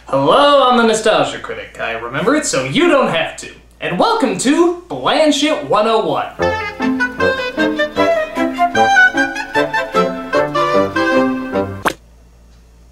Hello, I'm the Nostalgia Critic. I remember it so you don't have to. And welcome to Bland Shit 101.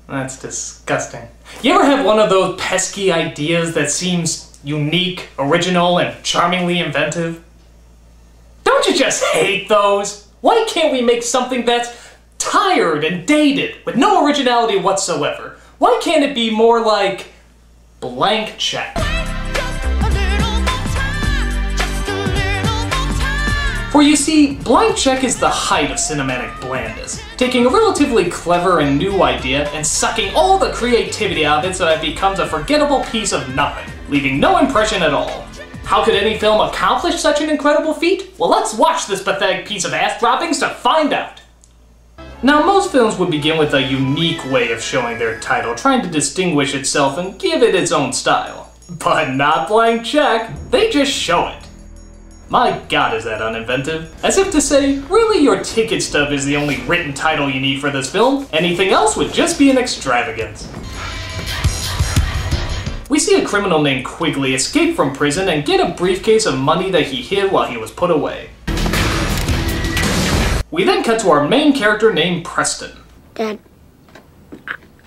That's disgusting. You ever have one of those pesky ideas that seems unique, original, and charmingly inventive? Don't you just hate those? Why can't we make something that's tired and dated, with no originality whatsoever? Why can't it be more like blank check? For you see, blank check is the height of cinematic blandness, taking a relatively clever and new idea and sucking all the creativity out of it so that it becomes a forgettable piece of nothing, leaving no impression at all. How could any film accomplish such an incredible feat? Well, let's watch this pathetic piece of ass droppings to find out. Now, most films would begin with a unique way of showing their title, trying to distinguish itself and give it its own style. But not Blank Check, they just show it. My god, is that uninventive. As if to say, really your ticket stub is the only written title you need for this film, anything else would just be an extravagance. We see a criminal named Quigley escape from prison and get a briefcase of money that he hid while he was put away. We then cut to our main character named Preston. Dad,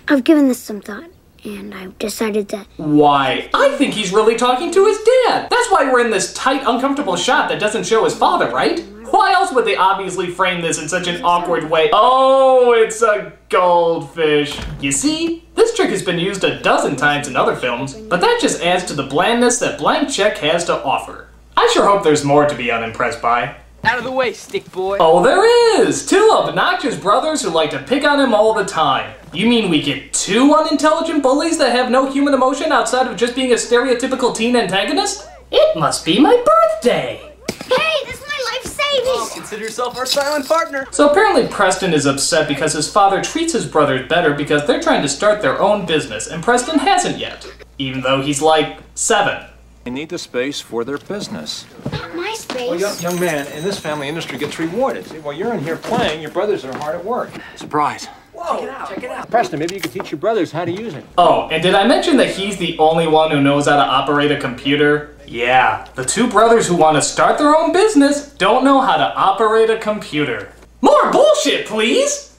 I've given this some thought, and I've decided that... Why, I think he's really talking to his dad. That's why we're in this tight, uncomfortable shot that doesn't show his father, right? Why else would they obviously frame this in such an awkward way? Oh, it's a goldfish. You see, this trick has been used a dozen times in other films, but that just adds to the blandness that Blank Check has to offer. I sure hope there's more to be unimpressed by. Out of the way, stick boy. Oh, there is! Two obnoxious brothers who like to pick on him all the time. You mean we get two unintelligent bullies that have no human emotion outside of just being a stereotypical teen antagonist? It must be my birthday! Hey, this is my life savings! Oh, consider yourself our silent partner. So apparently Preston is upset because his father treats his brothers better because they're trying to start their own business and Preston hasn't yet. Even though he's like 7. They need the space for their business. Not my space. Well, young man, in this family industry gets rewarded. See, while you're in here playing, your brothers are hard at work. Surprise. Whoa, check it out. Preston, maybe you could teach your brothers how to use it. Oh, and did I mention that he's the only one who knows how to operate a computer? Yeah, the two brothers who want to start their own business don't know how to operate a computer. More bullshit, please!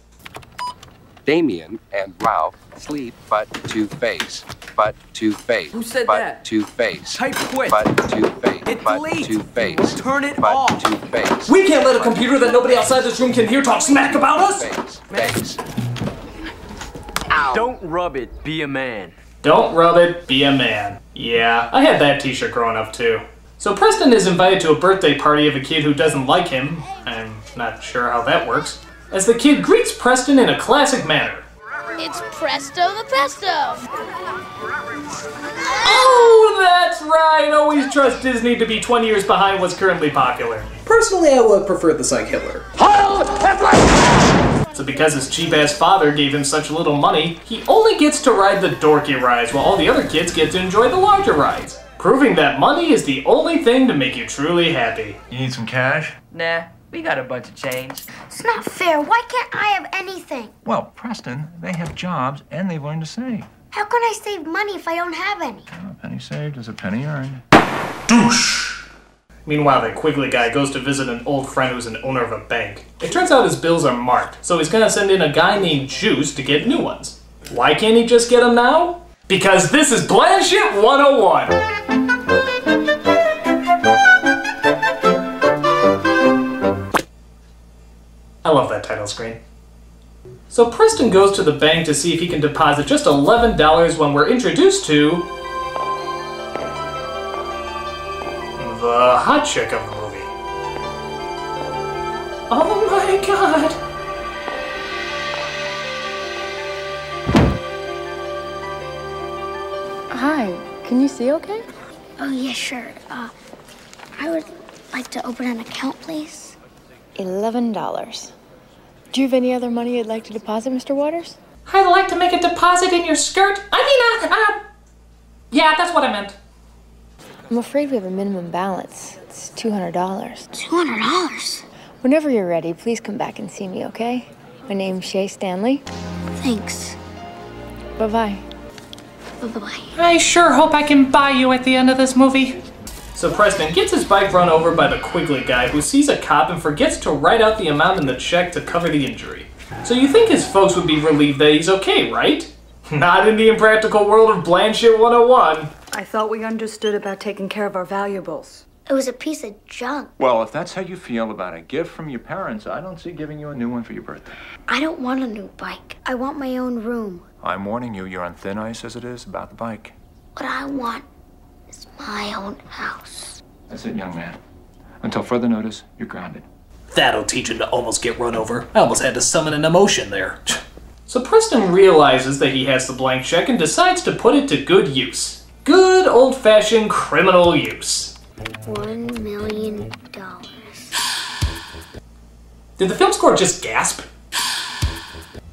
Damien and Ralph sleep but two-face. But two-face. Who said but that? Two-face. Type quick. But two-face. Hit but delete. two-face. Turn it but off. Two-face. We can't let a computer that nobody outside this room can hear talk smack about us! Face. Ow. Don't rub it, be a man. Don't rub it, be a man. Yeah, I had that t-shirt growing up too. So Preston is invited to a birthday party of a kid who doesn't like him. I'm not sure how that works. As the kid greets Preston in a classic manner. It's Presto the Pesto! Oh, that's right! Always trust Disney to be 20 years behind what's currently popular. Personally, I would prefer the Psych Hitler. So because his cheap-ass father gave him such little money, he only gets to ride the dorky rides while all the other kids get to enjoy the larger rides. Proving that money is the only thing to make you truly happy. You need some cash? Nah, we got a bunch of change. It's not fair. Why can't I have anything? Well, Preston, they have jobs and they've learned to save. How can I save money if I don't have any? A penny saved is a penny earned. Douche! Meanwhile, the Quigley guy goes to visit an old friend who's an owner of a bank. It turns out his bills are marked, so he's gonna send in a guy named Juice to get new ones. Why can't he just get them now? Because this is Bland Shit 101! I love that title screen. So Preston goes to the bank to see if he can deposit just $11 when we're introduced to the hot chick of the movie. Oh my god! Hi, can you see okay? Oh, yeah, sure. I would like to open an account, please. $11. Do you have any other money you'd like to deposit, Mr. Waters? I'd like to make a deposit in your skirt. Yeah, that's what I meant. I'm afraid we have a minimum balance. It's $200. $200? Whenever you're ready, please come back and see me, okay? My name's Shay Stanley. Thanks. Bye-bye. Bye-bye. I sure hope I can buy you at the end of this movie. So Preston gets his bike run over by the Quigley guy, who sees a cop and forgets to write out the amount in the check to cover the injury. So you think his folks would be relieved that he's okay, right? Not in the impractical world of Blanchett 101. I thought we understood about taking care of our valuables. It was a piece of junk. Well, if that's how you feel about a gift from your parents, I don't see giving you a new one for your birthday. I don't want a new bike. I want my own room. I'm warning you, you're on thin ice as it is about the bike. What I want is my own house. That's it, young man. Until further notice, you're grounded. That'll teach him to almost get run over. I almost had to summon an emotion there. So Preston realizes that he has the blank check and decides to put it to good use. Good old-fashioned criminal use. $1 million. Did the film score just gasp?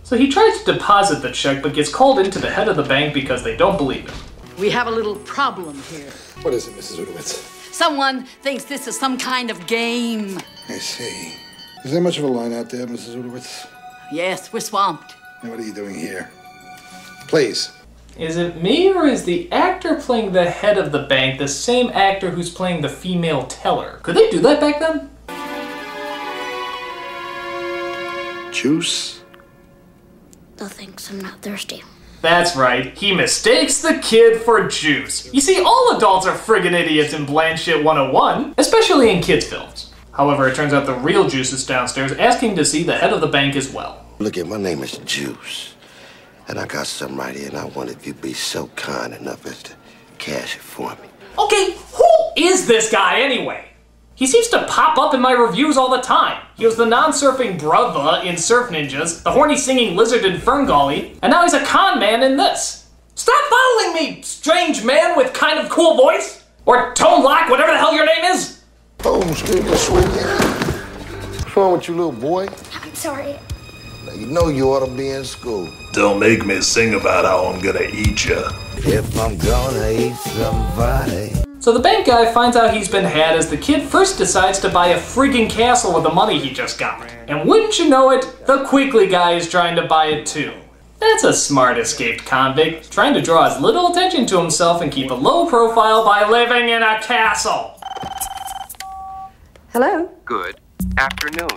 So he tries to deposit the check but gets called into the head of the bank because they don't believe him. We have a little problem here. What is it, Mrs. Udowitz? Someone thinks this is some kind of game. I see. Is there much of a line out there, Mrs. Udowitz? Yes, we're swamped. And what are you doing here? Please. Is it me, or is the actor playing the head of the bank the same actor who's playing the female teller? Could they do that back then? Juice? No thanks, I'm not thirsty. That's right, he mistakes the kid for juice. You see, all adults are friggin' idiots in Blanchett 101, especially in kids' films. However, it turns out the real Juice is downstairs asking to see the head of the bank as well. Look at, my name is Juice. And I got something right here, and I wonder if you'd be so kind enough as to cash it for me. Okay, who is this guy anyway? He seems to pop up in my reviews all the time. He was the non-surfing brother in Surf Ninjas, the horny singing lizard in Ferngully, and now he's a con man in this. Stop following me, strange man with kind of cool voice! Or Tone Lock, whatever the hell your name is! Oh, sweetie, sweetie. What's wrong with you, little boy? I'm sorry. Now, you know you ought to be in school. Don't make me sing about how I'm gonna eat ya. If I'm gonna eat somebody. So the bank guy finds out he's been had as the kid first decides to buy a friggin' castle with the money he just got. And wouldn't you know it, the Quigley guy is trying to buy it too. That's a smart escaped convict, trying to draw as little attention to himself and keep a low profile by living in a castle. Hello? Good afternoon.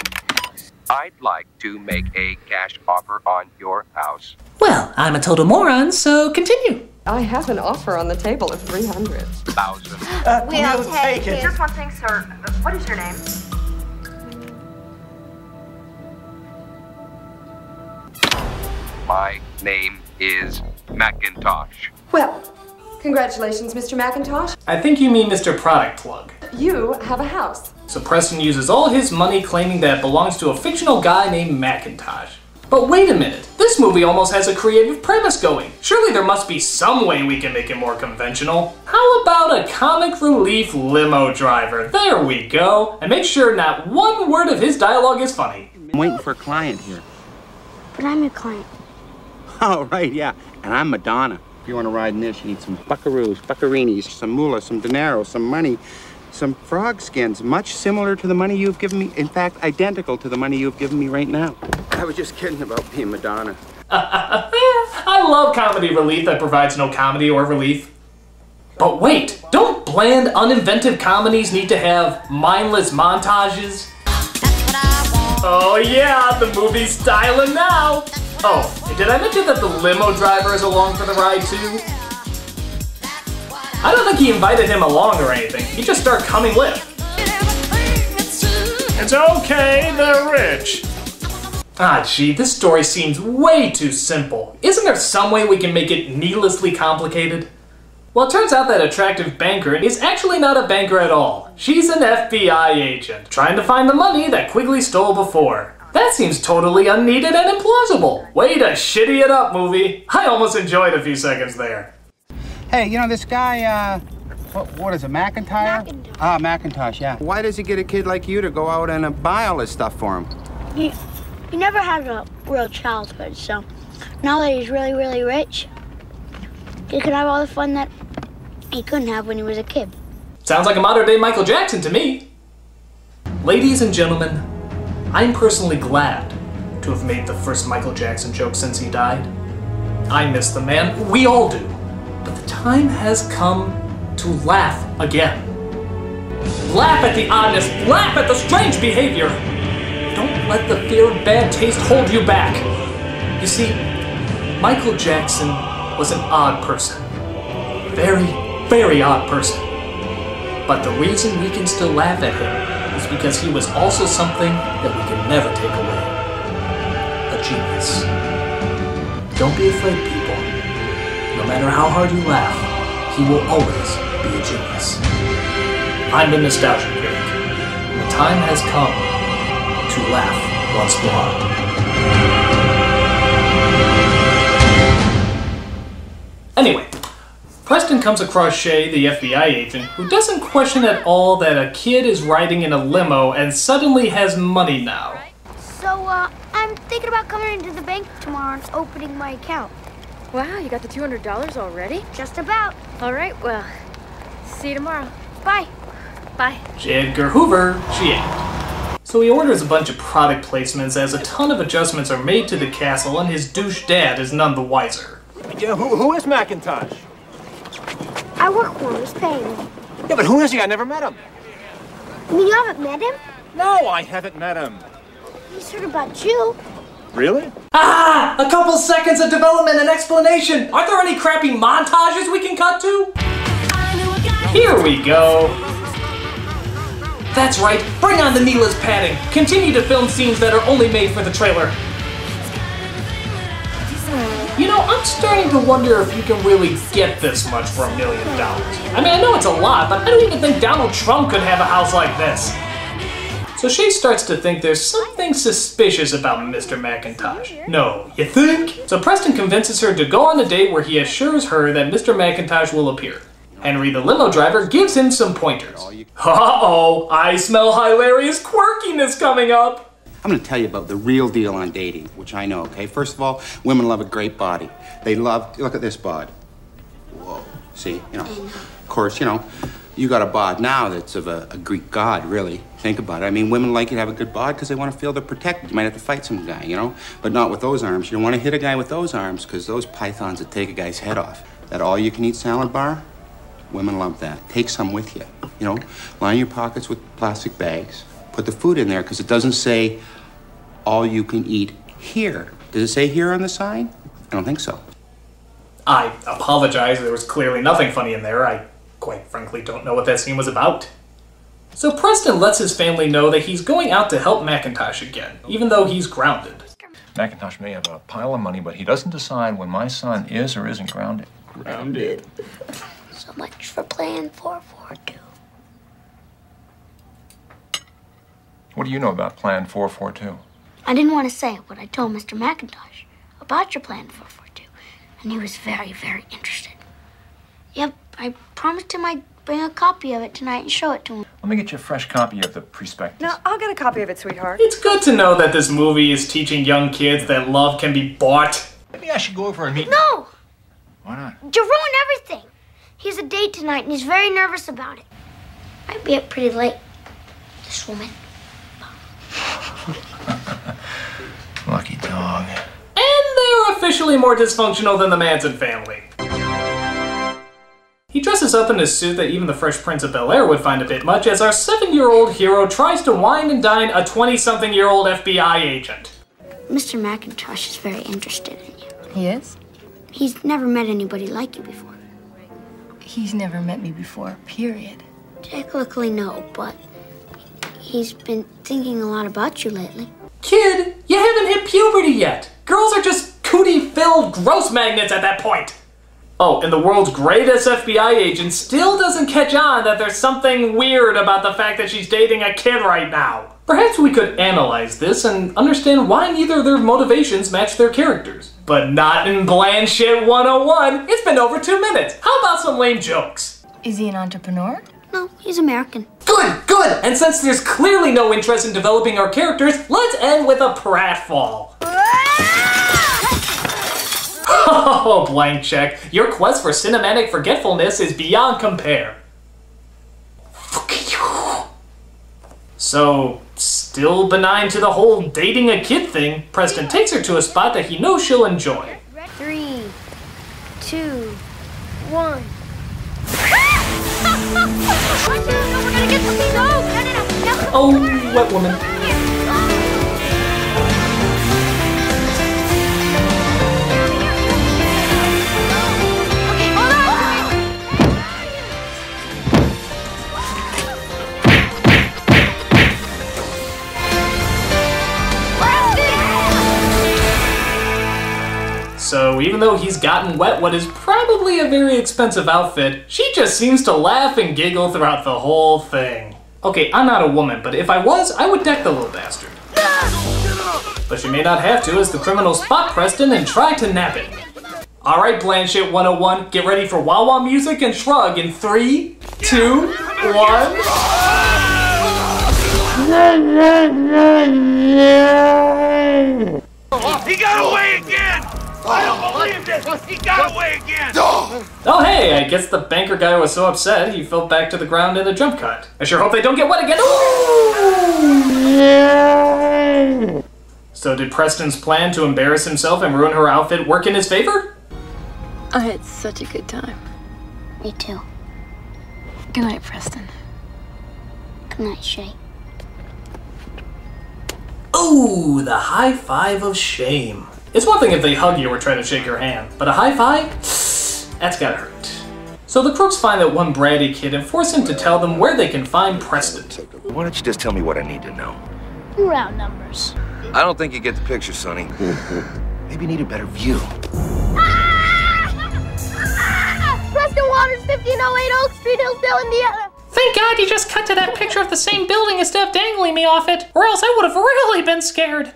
I'd like to make a cash offer on your house. Well, I'm a total moron, so continue. I have an offer on the table of $300,000. We'll take it. Just one thing, sir. What is your name? My name is Macintosh. Well, congratulations, Mr. McIntosh. I think you mean Mr. Product Plug. You have a house. So Preston uses all his money claiming that it belongs to a fictional guy named Macintosh. But wait a minute, this movie almost has a creative premise going. Surely there must be some way we can make it more conventional. How about a comic relief limo driver? There we go. And make sure not one word of his dialogue is funny. I'm waiting for a client here. But I'm your client. Oh, right, yeah. And I'm Madonna. If you want to ride in this, you need some buckaroos, buccarinis, some moolah, some dinero, some money, some frog skins, much similar to the money you've given me. In fact, identical to the money you've given me right now. I was just kidding about being Madonna. I love comedy relief that provides no comedy or relief. But wait, don't bland, uninventive comedies need to have mindless montages? Oh yeah, the movie's styling now! Oh, and did I mention that the limo driver is along for the ride too? I don't think he invited him along or anything. He just started coming with. It's okay, they're rich. Ah, gee, this story seems way too simple. Isn't there some way we can make it needlessly complicated? Well, it turns out that attractive banker is actually not a banker at all. She's an FBI agent, trying to find the money that Quigley stole before. That seems totally unneeded and implausible. Way to shitty it up, movie. I almost enjoyed a few seconds there. Hey, you know this guy, what is it, McIntyre? Macintosh. Ah, Macintosh, yeah. Why does he get a kid like you to go out and buy all this stuff for him? He never had a real childhood, so now that he's really, really rich, he can have all the fun that he couldn't have when he was a kid. Sounds like a modern-day Michael Jackson to me. Ladies and gentlemen, I'm personally glad to have made the first Michael Jackson joke since he died. I miss the man. We all do. time has come to laugh again. Laugh at the oddness, laugh at the strange behavior. Don't let the fear of bad taste hold you back. You see, Michael Jackson was an odd person. Very, very odd person. But the reason we can still laugh at him is because he was also something that we can never take away. A genius. Don't be afraid, people. No matter how hard you laugh, he will always be a genius. I'm the Nostalgia Critic. The time has come to laugh once more. Anyway, Preston comes across Shay, the FBI agent, who doesn't question at all that a kid is riding in a limo and suddenly has money now. So, I'm thinking about coming into the bank tomorrow and opening my account. Wow, you got the $200 already? Just about. All right, well, see you tomorrow. Bye. Bye. J. Edgar Hoover, she ain't. So he orders a bunch of product placements as a ton of adjustments are made to the castle and his douche dad is none the wiser. Yeah, who is McIntosh? I work for him. He's paying me. Yeah, but who is he? I never met him. You mean you haven't met him? No, I haven't met him. He's heard about you. Really? Ah! A couple seconds of development and explanation! Aren't there any crappy montages we can cut to? Here we go. That's right, bring on the needless padding. Continue to film scenes that are only made for the trailer. You know, I'm starting to wonder if you can really get this much for $1 million. I mean, I know it's a lot, but I don't even think Donald Trump could have a house like this. So she starts to think there's something suspicious about Mr. McIntosh. No, you think? So Preston convinces her to go on a date where he assures her that Mr. McIntosh will appear. Henry the limo driver gives him some pointers. Uh-oh, I smell hilarious quirkiness coming up. I'm going to tell you about the real deal on dating, which I know, okay? First of all, women love a great body. They love, look at this bod. Whoa. See, you know, of course, you know, you got a bod now that's of a Greek god, really. Think about it. I mean, women like you to have a good bod because they want to feel they're protected. You might have to fight some guy, you know? But not with those arms. You don't want to hit a guy with those arms because those pythons would take a guy's head off. That all-you-can-eat salad bar? Women love that. Take some with you. You know, line your pockets with plastic bags. Put the food in there because it doesn't say all you can eat here. Does it say here on the sign? I don't think so. I apologize. There was clearly nothing funny in there. I quite frankly don't know what that scene was about. So Preston lets his family know that he's going out to help McIntosh again, even though he's grounded. McIntosh may have a pile of money, but he doesn't decide when my son is or isn't grounded. Grounded. So much for Plan 442. What do you know about Plan 442? I didn't want to say it, but I told Mr. McIntosh about your Plan 442, and he was very, very interested. Yep, I promised him I'd bring a copy of it tonight and show it to him. Let me get you a fresh copy of the prospectus. No, I'll get a copy of it, sweetheart. It's good to know that this movie is teaching young kids that love can be bought. Maybe I should go over and meet... No! Why not? You ruined everything. He has a date tonight, and he's very nervous about it. Might be up pretty late. This woman. Lucky dog. And they're officially more dysfunctional than the Manson family. He dresses up in a suit that even the Fresh Prince of Bel-Air would find a bit much as our 7-year-old hero tries to wine and dine a 20-something-year-old FBI agent. Mr. McIntosh is very interested in you. He is? He's never met anybody like you before. He's never met me before, period. Technically, no, but he's been thinking a lot about you lately. Kid, you haven't hit puberty yet. Girls are just cootie-filled gross magnets at that point. Oh, and the world's greatest FBI agent still doesn't catch on that there's something weird about the fact that she's dating a kid right now. Perhaps we could analyze this and understand why neither of their motivations match their characters. But not in Bland Shit 101. It's been over 2 minutes. How about some lame jokes? Is he an entrepreneur? No, he's American. Good, good! And since there's clearly no interest in developing our characters, let's end with a pratfall. Oh, blank check. Your quest for cinematic forgetfulness is beyond compare. Fuck you. So, still benign to the whole dating a kid thing, Preston takes her to a spot that he knows she'll enjoy. 3, 2, 1. We're gonna get some snow. Oh, wet woman. So even though he's gotten wet what is probably a very expensive outfit, she just seems to laugh and giggle throughout the whole thing. Okay, I'm not a woman, but if I was, I would deck the little bastard. But she may not have to, as the criminals spot Preston and try to nab it. Alright, Blanchett 101, get ready for wah-wah music and shrug in 3, 2, 1... He got away again! I don't believe this! He got away again! Oh hey, I guess the banker guy was so upset he fell back to the ground in a jump cut. I sure hope they don't get wet again. Ooh! So did Preston's plan to embarrass himself and ruin her outfit work in his favor? I had such a good time. Me too. Good night, Preston. Good night, Shay. Ooh, the high five of shame. It's one thing if they hug you or try to shake your hand, but a high five? That's gotta hurt. So the crooks find that one bratty kid and force him to tell them where they can find Preston. Why don't you just tell me what I need to know? Round numbers. I don't think you get the picture, Sonny. Maybe you need a better view. Preston Waters, 1508 Oak Street, Hillsdale, Indiana. Thank God you just cut to that picture of the same building instead of dangling me off it, or else I would have really been scared.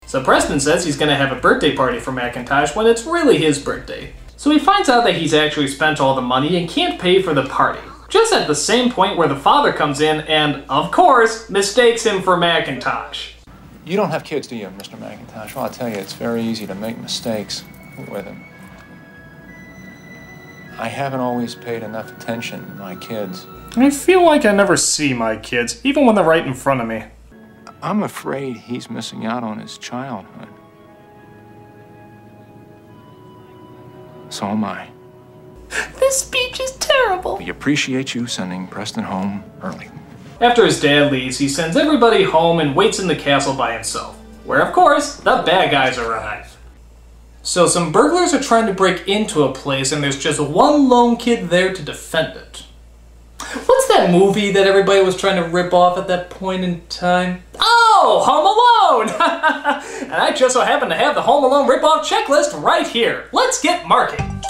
So Preston says he's gonna have a birthday party for Macintosh when it's really his birthday. So he finds out that he's actually spent all the money and can't pay for the party. Just at the same point where the father comes in and, of course, mistakes him for Macintosh. You don't have kids, do you, Mr. McIntosh? Well, I'll tell you, it's very easy to make mistakes with them. I haven't always paid enough attention to my kids. I feel like I never see my kids, even when they're right in front of me. I'm afraid he's missing out on his childhood. So am I. This speech is terrible. We appreciate you sending Preston home early. After his dad leaves, he sends everybody home and waits in the castle by himself, where of course, the bad guys arrive. So some burglars are trying to break into a place and there's just one lone kid there to defend it. What's that movie that everybody was trying to rip off at that point in time? Oh, Home Alone! And I just so happen to have the Home Alone rip-off checklist right here. Let's get marking.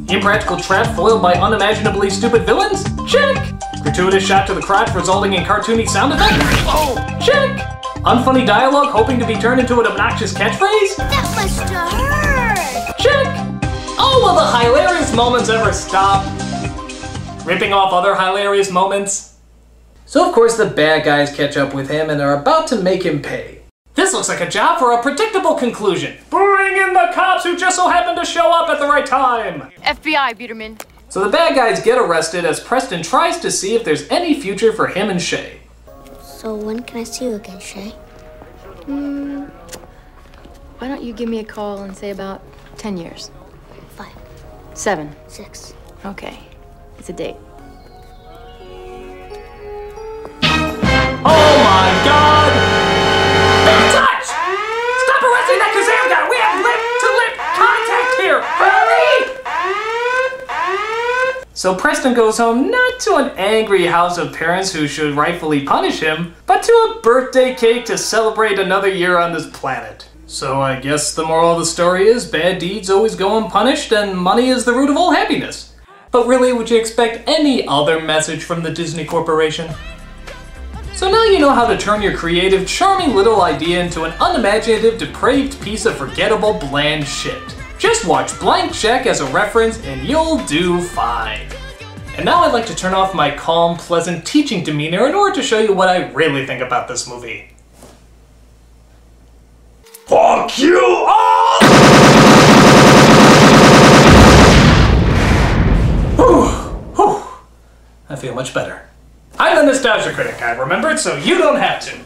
Impractical trap foiled by unimaginably stupid villains? Check! Gratuitous shot to the crotch resulting in cartoony sound effects? Oh, check! Unfunny dialogue hoping to be turned into an obnoxious catchphrase? That must have hurt! Check! Oh, will the hilarious moments ever stop? Ripping off other hilarious moments? So of course the bad guys catch up with him and are about to make him pay. This looks like a job for a predictable conclusion. Bring in the cops who just so happen to show up at the right time! FBI, Biederman. So the bad guys get arrested as Preston tries to see if there's any future for him and Shay. So when can I see you again, Shay? Why don't you give me a call and say about 10 years? 5. 7. 6. Okay. It's a date. Oh my God! Touch! Stop arresting that Kazam guy! We have lip-to-lip contact here! Hurry! So Preston goes home not to an angry house of parents who should rightfully punish him, but to a birthday cake to celebrate another year on this planet. So I guess the moral of the story is bad deeds always go unpunished and money is the root of all happiness. But really, would you expect any other message from the Disney Corporation? So now you know how to turn your creative, charming little idea into an unimaginative, depraved piece of forgettable, bland shit. Just watch Blank Check as a reference and you'll do fine. And now I'd like to turn off my calm, pleasant teaching demeanor in order to show you what I really think about this movie. Fuck you all! I feel much better. I'm the Nostalgia Critic, I remembered, so you don't have to.